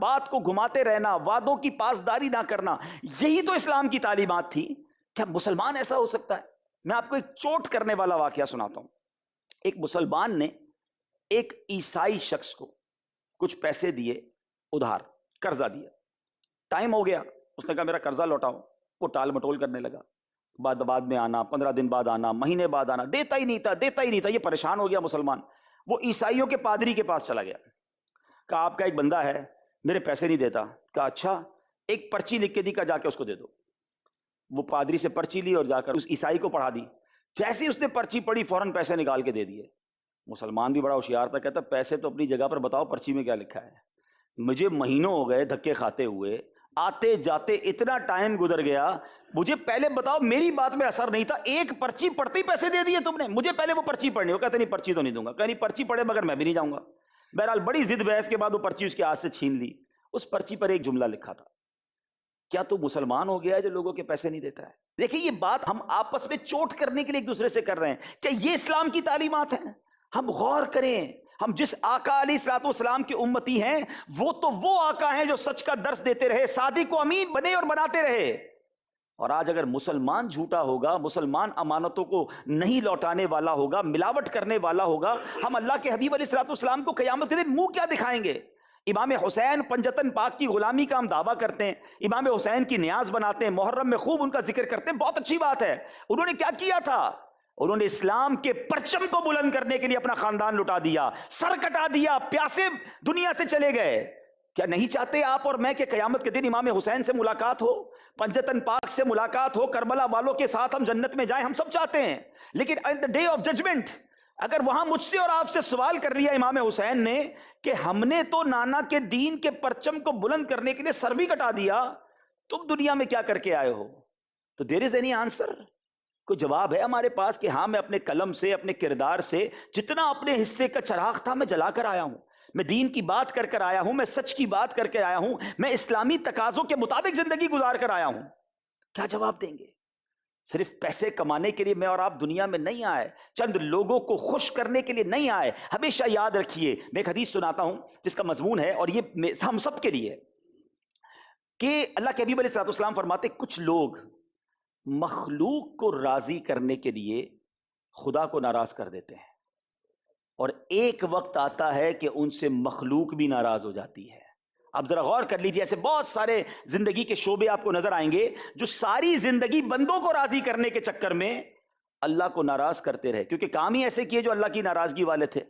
بات کو گھماتے رہنا، وعدوں کی پاسداری نہ کرنا، یہی تو اسلام کی تعلیمات تھی. کیا مسلمان ایسا ہو سکتا ہے؟ میں آپ کو ایک چوٹ کرنے والا واقعہ سناتا ہوں. ایک مسلمان نے ایک عیسائی شخص کو کچھ پیسے دیے ادھار، قرضہ دیا. ٹائم ہو گیا، اس نے کہا میرا قرضہ لوٹاؤ. وہ ٹال مٹول کرنے لگا، بعد میں آنا، 15 دن بعد آنا، مہینے بعد آنا، دیتا ہی نہیں تھا. یہ پریشان ہو گیا مسلمان. وہ عیسائیوں کے پادری کے پاس چلا گیا، کہا آپ کا ایک بندہ ہے میرے پیسے نہیں دیتا. کہا اچھا، ایک پرچی لکھ کے دی، کہا جا کے اس کو دے دو. وہ پادری سے پرچی لی اور جا کر اس عیسائی کو پڑھا دی. جیسے اس نے پرچی پڑھی فوراً پیسے نکال کے دے دیے. مسلمان بھی بڑا ہوشیار تھا، کہتا پیسے تو اپنی جگہ پر بتاؤ، پرچی میں کیا لکھا ہے. مجھے مہینوں ہو گئے دھکے کھاتے ہوئے، آتے جاتے اتنا ٹائم گزر گیا، مجھے پہلے بتاؤ، میری بات میں اثر نہیں تھا، ایک پرچی پڑھتے ہی پیسے دے دیے تم نے. مجھے پہلے وہ پرچی پڑھنی. وہ کہتے نہیں پرچی تو نہیں دوں گا. کہ نہیں پرچی پڑھے مگر میں بھی نہیں جاؤں گا. بہرحال بڑی ضد بحث کے بعد وہ پرچی اس کے ہاتھ سے چھین لی. اس پرچی پر ایک جملہ لکھا تھا، کیا تو مسلمان ہو گیا ہے جو لوگوں کے پیسے نہیں دیتا ہے؟ دیکھیں یہ بات ہم آپس میں چوٹ کرنے کے لیے ایک دوسرے سے کر رہے ہیں. کیا یہ اسلام کی تعلیمات ہیں؟ ہم غور کریں. ہم جس آقا علیہ الصلوۃ والسلام کی امتی ہیں، وہ تو وہ آقا ہیں جو سچ کا درس دیتے رہے، صادق و امین بنے اور بناتے رہے. اور آج اگر مسلمان جھوٹا ہوگا، مسلمان امانتوں کو نہیں لوٹانے والا ہوگا، ملاوٹ کرنے والا ہوگا، ہم اللہ کے حبیب علیہ الصلوۃ والسلام کو قیامت کے دن منہ کیا دکھائیں گے؟ امام حسین پنجتن پاک کی غلامی کا ہم دعویٰ کرتے ہیں، امام حسین کی نیاز بناتے ہیں، محرم میں خوب ان کا ذکر کرتے ہیں، بہت اچھی بات ہے. انہوں نے کیا کیا تھا؟ انہوں نے اسلام کے پرچم کو بلند کرنے کے لیے اپنا خاندان لٹا دیا، سر کٹا دیا، پیاسے دنیا سے چلے گئے. کیا نہیں چاہتے آپ اور میں کہ قیامت کے دن امام حسین سے ملاقات ہو، پنجتن پاک سے ملاقات ہو، کربلا والوں کے ساتھ ہم جنت میں جائیں؟ ہم سب چاہتے ہیں. لیکن at the day of judgement اگر وہاں مجھ سے اور آپ سے سوال کر لیا امام حسین نے کہ ہم نے تو نانا کے دین کے پرچم کو بلند کرنے کے لیے سر بھی کٹا دیا، تم دنیا میں کیا کر کے آئے ہو؟ تو دیر از اینی آنسر؟ کوئی جواب ہے ہمارے پاس کہ ہاں میں اپنے قلم سے، اپنے کردار سے جتنا اپنے حصے کا چراغ تھا میں جلا کر آیا ہوں، میں دین کی بات کر کر آیا ہوں، میں سچ کی بات کر کے آیا ہوں، میں اسلامی تقاضوں کے مطابق زندگی گزار کر آیا ہوں؟ کیا جواب دیں گے؟ صرف پیسے کمانے کے لیے میں اور آپ دنیا میں نہیں آئے، چند لوگوں کو خوش کرنے کے لیے نہیں آئے. ہمیشہ یاد رکھیے، میں ایک حدیث سناتا ہوں جس کا مضمون ہے، اور یہ ہم سب کے لیے، کہ اللہ کے حبیب علیہ الصلوۃ والسلام فرماتے کچھ لوگ مخلوق کو راضی کرنے کے لیے خدا کو ناراض کر دیتے ہیں، اور ایک وقت آتا ہے کہ ان سے مخلوق بھی ناراض ہو جاتی ہے. اب ذرا غور کر لیجیے، ایسے بہت سارے زندگی کے شعبے آپ کو نظر آئیں گے جو ساری زندگی بندوں کو راضی کرنے کے چکر میں اللہ کو ناراض کرتے رہے، کیونکہ کام ہی ایسے کیے جو اللہ کی ناراضگی والے تھے.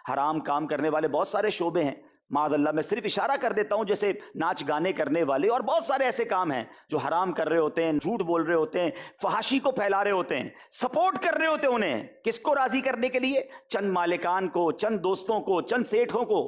حرام کام کرنے والے بہت سارے شعبے ہیں، معاذ اللہ. میں صرف اشارہ کر دیتا ہوں، جیسے ناچ گانے کرنے والے، اور بہت سارے ایسے کام ہیں جو حرام کر رہے ہوتے ہیں، جھوٹ بول رہے ہوتے ہیں، فحاشی کو پھیلا رہے ہوتے ہیں، سپورٹ کر رہے ہوتے ہیں انہیں. کس کو راضی کرنے کے لیے؟ چند مالکان کو، چند دوستوں کو، چند سیٹھوں کو.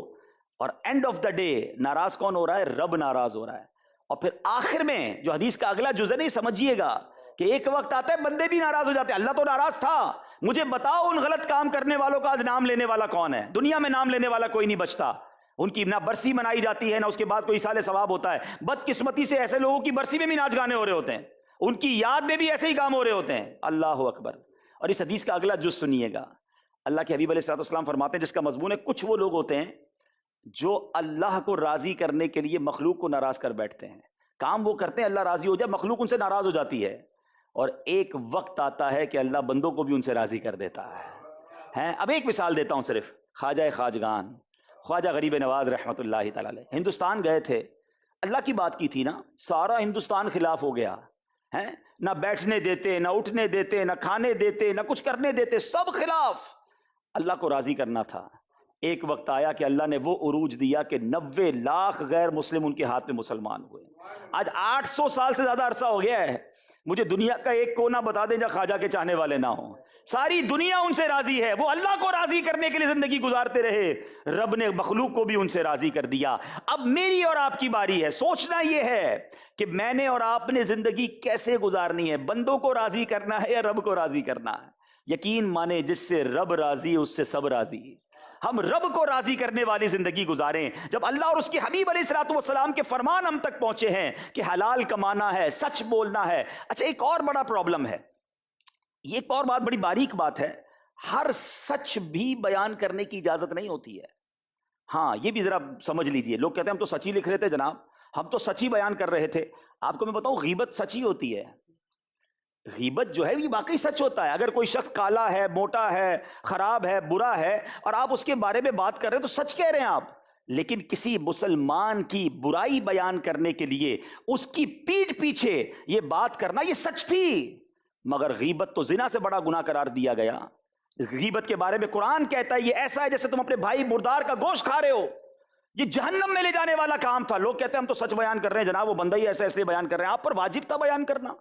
اور اینڈ آف دا ڈے ناراض کون ہو رہا ہے؟ رب ناراض ہو رہا ہے. اور پھر آخر میں جو حدیث کا اگلا جزء نہیں، سمجھیے گا کہ ایک وقت آتا ہے بندے بھی ناراض ہو جاتے ہیں. اللہ تو ناراض تھا. مجھے بتاؤ ان غلط کام کرنے والوں کا آج نام لینے والا کون ہے؟ دنیا میں نام لینے والا کوئی نہیں بچتا. ان کی نہ برسی منائی جاتی ہے، نہ اس کے بعد کوئی سال ثواب ہوتا ہے. بدقسمتی سے ایسے لوگوں کی برسی میں بھی ناچ گانے ہو رہے ہوتے ہیں، ان کی یاد میں بھی ایسے ہی کام ہو رہے ہوتے ہیں. اللہ اکبر. اور اس حدیث کا اگلا جز سنیے گا. اللہ کے حبیب علیہ الصلوۃ والسلام فرماتے ہیں، جس کا مضمون ہے کچھ وہ لوگ ہوتے ہیں جو اللہ کو راضی کرنے کے لیے مخلوق کو ناراض کر بیٹھتے ہیں. کام وہ کرتے ہیں اللہ راضی ہو جائے، مخلوق ان سے ناراض ہو جاتی ہے، اور ایک وقت آتا ہے کہ اللہ بندوں کو بھی ان سے راضی کر دیتا ہے. اب ایک مثال دیتا ہوں صرف. خواجہ خواجگان خواجہ غریب نواز رحمۃ اللہ تعالی علیہ ہندوستان گئے تھے، اللہ کی بات کی تھی نا، سارا ہندوستان خلاف ہو گیا ہے، نہ بیٹھنے دیتے، نہ اٹھنے دیتے، نہ کھانے دیتے، نہ کچھ کرنے دیتے، سب خلاف. اللہ کو راضی کرنا تھا. ایک وقت آیا کہ اللہ نے وہ عروج دیا کہ 90 لاکھ غیر مسلم ان کے ہاتھ میں مسلمان ہوئے. آج 800 سال سے زیادہ عرصہ ہو گیا ہے. مجھے دنیا کا ایک کونا بتا دیں جہاں خواجہ کے چاہنے والے نہ ہوں. ساری دنیا ان سے راضی ہے. وہ اللہ کو راضی کرنے کے لیے زندگی گزارتے رہے، رب نے مخلوق کو بھی ان سے راضی کر دیا. اب میری اور آپ کی باری ہے. سوچنا یہ ہے کہ میں نے اور آپ نے زندگی کیسے گزارنی ہے. بندوں کو راضی کرنا ہے یا رب کو راضی کرنا ہے؟ یقین مانے جس سے رب راضی اس سے سب راضی. ہم رب کو راضی کرنے والی زندگی گزاریں. جب اللہ اور اس کے حبیب علیہ الصلوۃ والسلام کے فرمان ہم تک پہنچے ہیں کہ حلال کمانا ہے، سچ بولنا ہے. اچھا ایک اور بڑا پرابلم ہے، یہ ایک اور بات بڑی باریک بات ہے، ہر سچ بھی بیان کرنے کی اجازت نہیں ہوتی ہے. ہاں یہ بھی ذرا سمجھ لیجئے. لوگ کہتے ہیں ہم تو سچ ہی لکھ رہے تھے جناب, ہم تو سچ ہی بیان کر رہے تھے. آپ کو میں بتاؤں غیبت سچ ہی ہوتی ہے. غیبت جو ہے یہ واقعی سچ ہوتا ہے. اگر کوئی شخص کالا ہے, موٹا ہے, خراب ہے, برا ہے, اور آپ اس کے بارے میں بات کر رہے ہیں تو سچ کہہ رہے ہیں آپ. لیکن کسی مسلمان کی برائی بیان کرنے کے لیے اس کی پیٹھ پیچھے یہ بات کرنا یہ سچ تھی. مگر غیبت تو زنا سے بڑا گناہ قرار دیا گیا. غیبت کے بارے میں قرآن کہتا ہے یہ ایسا ہے جیسے تم اپنے بھائی مردار کا گوشت کھا رہے ہو. یہ جہنم میں لے جانے والا کام تھا. لوگ کہتے ہیں ہم تو سچ بیان کر رہے ہیں جناب, وہ بندہ ہی ایسا اس لیے بیان کر رہے ہیں. آپ پر واجب تھا بیان کرنا.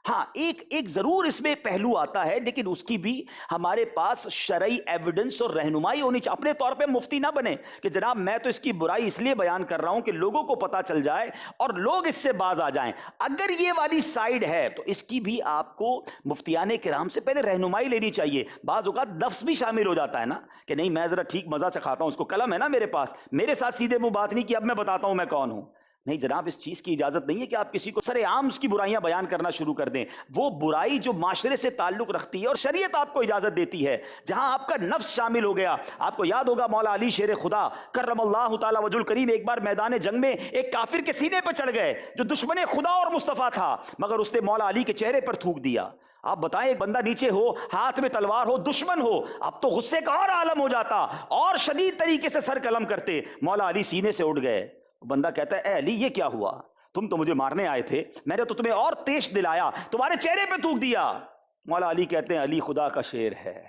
ہاں ایک ضرور اس میں پہلو آتا ہے, لیکن اس کی بھی ہمارے پاس شرعی ایویڈنس اور رہنمائی ہونی چاہیے. اپنے طور پہ مفتی نہ بنے کہ جناب میں تو اس کی برائی اس لیے بیان کر رہا ہوں کہ لوگوں کو پتا چل جائے اور لوگ اس سے باز آ جائیں. اگر یہ والی سائیڈ ہے تو اس کی بھی آپ کو مفتیان کرام سے پہلے رہنمائی لینی چاہیے. بعض اوقات نفس بھی شامل ہو جاتا ہے نا, کہ نہیں میں ذرا ٹھیک مزہ سے کھاتا ہوں, اس کو قلم ہے نا میرے پاس, میرے ساتھ سیدھے منہ بات نہیں کی, اب میں بتاتا ہوں میں کون ہوں. نہیں جناب, اس چیز کی اجازت نہیں ہے کہ آپ کسی کو سر عام اس کی برائیاں بیان کرنا شروع کر دیں. وہ برائی جو معاشرے سے تعلق رکھتی ہے اور شریعت آپ کو اجازت دیتی ہے, جہاں آپ کا نفس شامل ہو گیا. آپ کو یاد ہوگا مولا علی شیر خدا کرم اللہ تعالی وجہ الکریم ایک بار میدان جنگ میں ایک کافر کے سینے پہ چڑھ گئے جو دشمن خدا اور مصطفیٰ تھا, مگر اس نے مولا علی کے چہرے پر تھوک دیا. آپ بتائیں ایک بندہ نیچے ہو, ہاتھ میں تلوار ہو, دشمن ہو, اب تو غصے کا اور عالم ہو جاتا اور شدید طریقے سے سر قلم کرتے. مولا علی سینے سے اٹھ گئے. بندہ کہتا ہے اے علی یہ کیا ہوا, تم تو مجھے مارنے آئے تھے, میں نے تو تمہیں اور تیش دلایا, تمہارے چہرے پہ تھوک دیا. مولا علی کہتے ہیں علی خدا کا شیر ہے,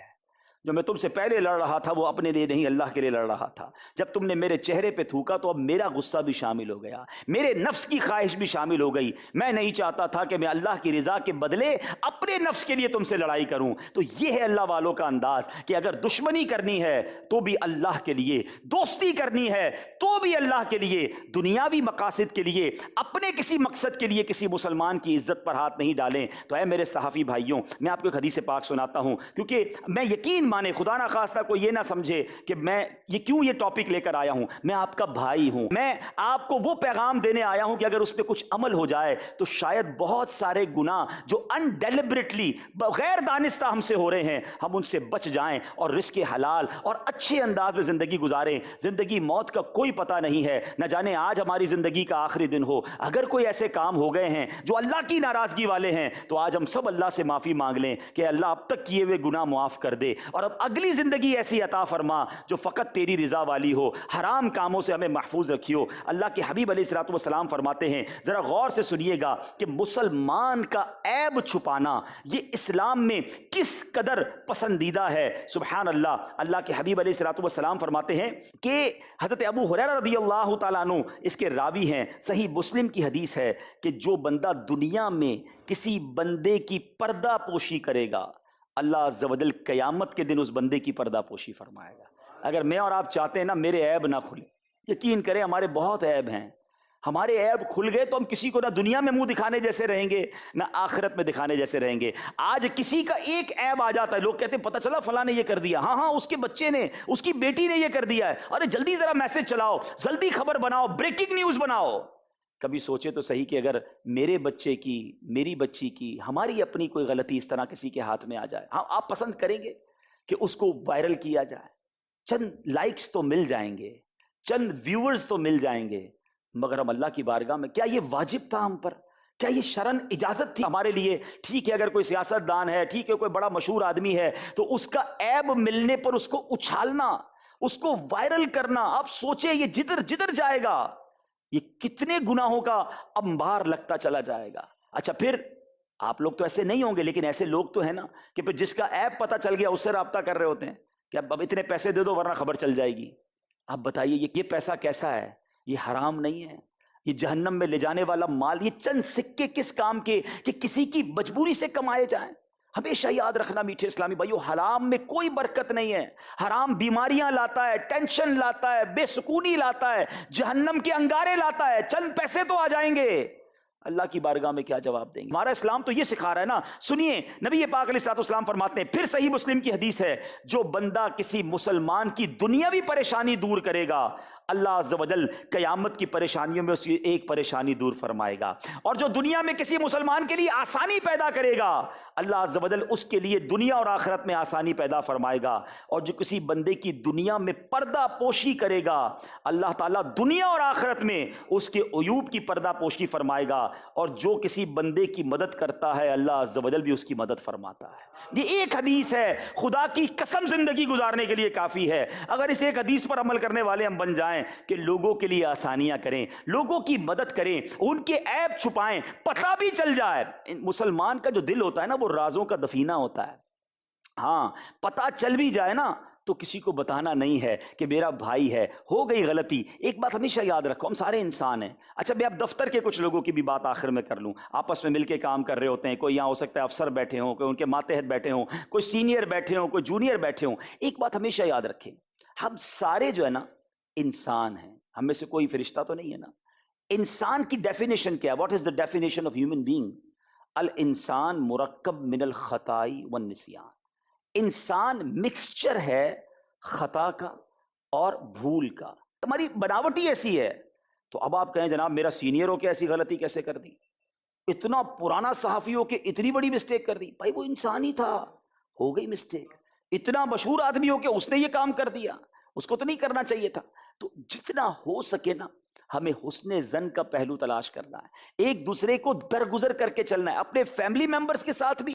جو میں تم سے پہلے لڑ رہا تھا وہ اپنے لیے نہیں اللہ کے لیے لڑ رہا تھا. جب تم نے میرے چہرے پہ تھوکا تو اب میرا غصہ بھی شامل ہو گیا, میرے نفس کی خواہش بھی شامل ہو گئی. میں نہیں چاہتا تھا کہ میں اللہ کی رضا کے بدلے اپنے نفس کے لیے تم سے لڑائی کروں. تو یہ ہے اللہ والوں کا انداز کہ اگر دشمنی کرنی ہے تو بھی اللہ کے لیے, دوستی کرنی ہے تو بھی اللہ کے لیے, دنیاوی مقاصد کے لیے, اپنے کسی مقصد کے لیے کسی مسلمان کی عزت پر ہاتھ نہیں ڈالیں. تو اے میرے صحافی بھائیوں, میں آپ کو ایک حدیث پاک سناتا ہوں, کیونکہ میں یقین مانے, خدا نہ خواستہ کوئی یہ نہ سمجھے کہ میں یہ ٹاپک لے کر آیا ہوں. میں آپ کا بھائی ہوں, میں آپ کو وہ پیغام دینے آیا ہوں کہ اگر اس پہ کچھ عمل ہو جائے تو شاید بہت سارے گناہ جو انڈیلیبریٹلی غیر دانستہ ہم سے ہو رہے ہیں ہم ان سے بچ جائیں اور رزق حلال اور اچھے انداز میں زندگی گزاریں. زندگی موت کا کوئی پتہ نہیں ہے, نہ جانے آج ہماری زندگی کا آخری دن ہو. اگر کوئی ایسے کام ہو گئے ہیں جو اللہ کی ناراضگی والے ہیں تو آج ہم سب اللہ سے معافی مانگ لیں کہ اللہ اب تک کیے ہوئے گناہ معاف کر دے, اور اب اگلی زندگی ایسی عطا فرما جو فقط تیری رضا والی ہو. حرام کاموں سے ہمیں محفوظ رکھیو. اللہ کے حبیب علیہ الصلوۃ والسلام فرماتے ہیں, ذرا غور سے سنیے گا, کہ مسلمان کا عیب چھپانا یہ اسلام میں کس قدر پسندیدہ ہے. سبحان اللہ. اللہ کے حبیب علیہ الصلوۃ والسلام فرماتے ہیں کہ حضرت ابو ہریرہ رضی اللہ تعالیٰ عنہ اس کے راوی ہیں, صحیح مسلم کی حدیث ہے کہ جو بندہ دنیا میں کسی بندے کی پردہ پوشی کرے گا اللہ عز و جل قیامت کے دن اس بندے کی پردہ پوشی فرمائے گا. اگر میں اور آپ چاہتے ہیں نا میرے عیب نہ کھلے, یقین کریں ہمارے بہت عیب ہیں, ہمارے عیب کھل گئے تو ہم کسی کو نہ دنیا میں منہ دکھانے جیسے رہیں گے نہ آخرت میں دکھانے جیسے رہیں گے. آج کسی کا ایک عیب آ جاتا ہے, لوگ کہتے ہیں پتہ چلا فلاں نے یہ کر دیا, ہاں اس کے بچے نے, اس کی بیٹی نے یہ کر دیا ہے, ارے جلدی ذرا میسج چلاؤ, جلدی خبر بناؤ, بریکنگ نیوز بناؤ. کبھی سوچے تو صحیح کہ اگر میرے بچے کی, میری بچی کی, ہماری اپنی کوئی غلطی اس طرح کسی کے ہاتھ میں آ جائے, ہاں آپ پسند کریں گے کہ اس کو وائرل کیا جائے, چند لائکس تو مل جائیں گے, چند ویورز تو مل جائیں گے, مگر ہم اللہ کی بارگاہ میں کیا یہ واجب تھا ہم پر, کیا یہ شرعن اجازت تھی ہمارے لیے؟ ٹھیک ہے اگر کوئی سیاست دان ہے, ٹھیک ہے کوئی بڑا مشہور آدمی ہے, تو اس کا عیب ملنے پر اس کو اچھالنا, اس کو وائرل کرنا, آپ سوچیں یہ جدھر جدھر جائے گا یہ کتنے گناہوں کا انبار لگتا چلا جائے گا. اچھا پھر آپ لوگ تو ایسے نہیں ہوں گے, لیکن ایسے لوگ تو ہیں نا کہ پھر جس کا عیب پتہ چل گیا اس سے رابطہ کر رہے ہوتے ہیں کہ اب اتنے پیسے دے دو ورنہ خبر چل جائے گی. آپ بتائیے یہ پیسہ کیسا ہے؟ یہ حرام نہیں ہے, یہ جہنم میں لے جانے والا مال, یہ چند سکے کس کام کے کہ کسی کی مجبوری سے کمائے جائیں. ہمیشہ یاد رکھنا میٹھے اسلامی بھائیو, حرام میں کوئی برکت نہیں ہے. حرام بیماریاں لاتا ہے, ٹینشن لاتا ہے, بے سکونی لاتا ہے, جہنم کے انگارے لاتا ہے. چند پیسے تو آ جائیں گے, اللہ کی بارگاہ میں کیا جواب دیں گے؟ ہمارا اسلام تو یہ سکھا رہا ہے نا. سنیے نبی پاک علیہ الصلوۃ والسلام فرماتے ہیں، پھر صحیح مسلم کی حدیث ہے، جو بندہ کسی مسلمان کی دنیاوی پریشانی دور کرے گا، اللہ عز و جل قیامت کی پریشانیوں میں اس کی ایک پریشانی دور فرمائے گا. اور جو دنیا میں کسی مسلمان کے لیے آسانی پیدا کرے گا، اللہ عز و جل اس کے لیے دنیا اور آخرت میں آسانی پیدا فرمائے گا. اور جو کسی بندے کی دنیا میں پردہ پوشی کرے گا، اللہ تعالیٰ دنیا اور آخرت میں اس کے عیوب کی پردہ پوشی فرمائے گا. اور جو کسی بندے کی مدد کرتا ہے، اللہ عز و جل بھی اس کی مدد فرماتا ہے. یہ ایک حدیث ہے، خدا کی قسم زندگی گزارنے کے لیے کافی ہے. اگر اس ایک حدیث پر عمل کرنے والے ہم بن جائیں کہ لوگوں کے لیے آسانیاں کریں، لوگوں کی مدد کریں، ان کے عیب چھپائیں، پتہ بھی چل جائے. مسلمان کا جو دل ہوتا ہے نا، وہ رازوں کا دفینہ ہوتا ہے. ہاں پتہ چل بھی جائے نا تو کسی کو بتانا نہیں ہے کہ میرا بھائی ہے، ہو گئی غلطی. ایک بات ہمیشہ یاد رکھو، ہم سارے انسان ہیں. اچھا میں اب دفتر کے کچھ لوگوں کی بھی بات آخر میں کر لوں. آپس میں مل کے کام کر رہے ہوتے ہیں، کوئی یہاں ہو سکتا ہے افسر بیٹھے ہوں، کوئی ان کے ماتحت بیٹھے ہوں، کوئی سینئر بیٹھے ہوں، کوئی جونیئر بیٹھے ہوں. ایک بات ہمیشہ یاد رکھیں، ہم سارے جو ہے نا انسان ہیں، ہم میں سے کوئی فرشتہ تو نہیں ہے نا. انسان کی ڈیفینیشن کیا ہے؟ What is the definition of human being? الانسان مرکب من الخطائی والنسیان. انسان مکسچر ہے خطا کا اور بھول کا. ہماری بناوٹی ایسی ہے. تو اب آپ کہیں جناب میرا سینئر ہو کے ایسی غلطی کیسے کر دی، اتنا پرانا صحافی ہو کے اتنی بڑی مسٹیک کر دی؟ بھائی وہ انسان ہی تھا، ہو گئی مسٹیک. اتنا مشہور آدمی ہو کے اس نے یہ کام کر دیا، اس کو تو نہیں کرنا چاہیے تھا. تو جتنا ہو سکے نا ہمیں حسن ظن کا پہلو تلاش کرنا ہے، ایک دوسرے کو درگزر کر کے چلنا ہے. اپنے فیملی ممبرز کے ساتھ بھی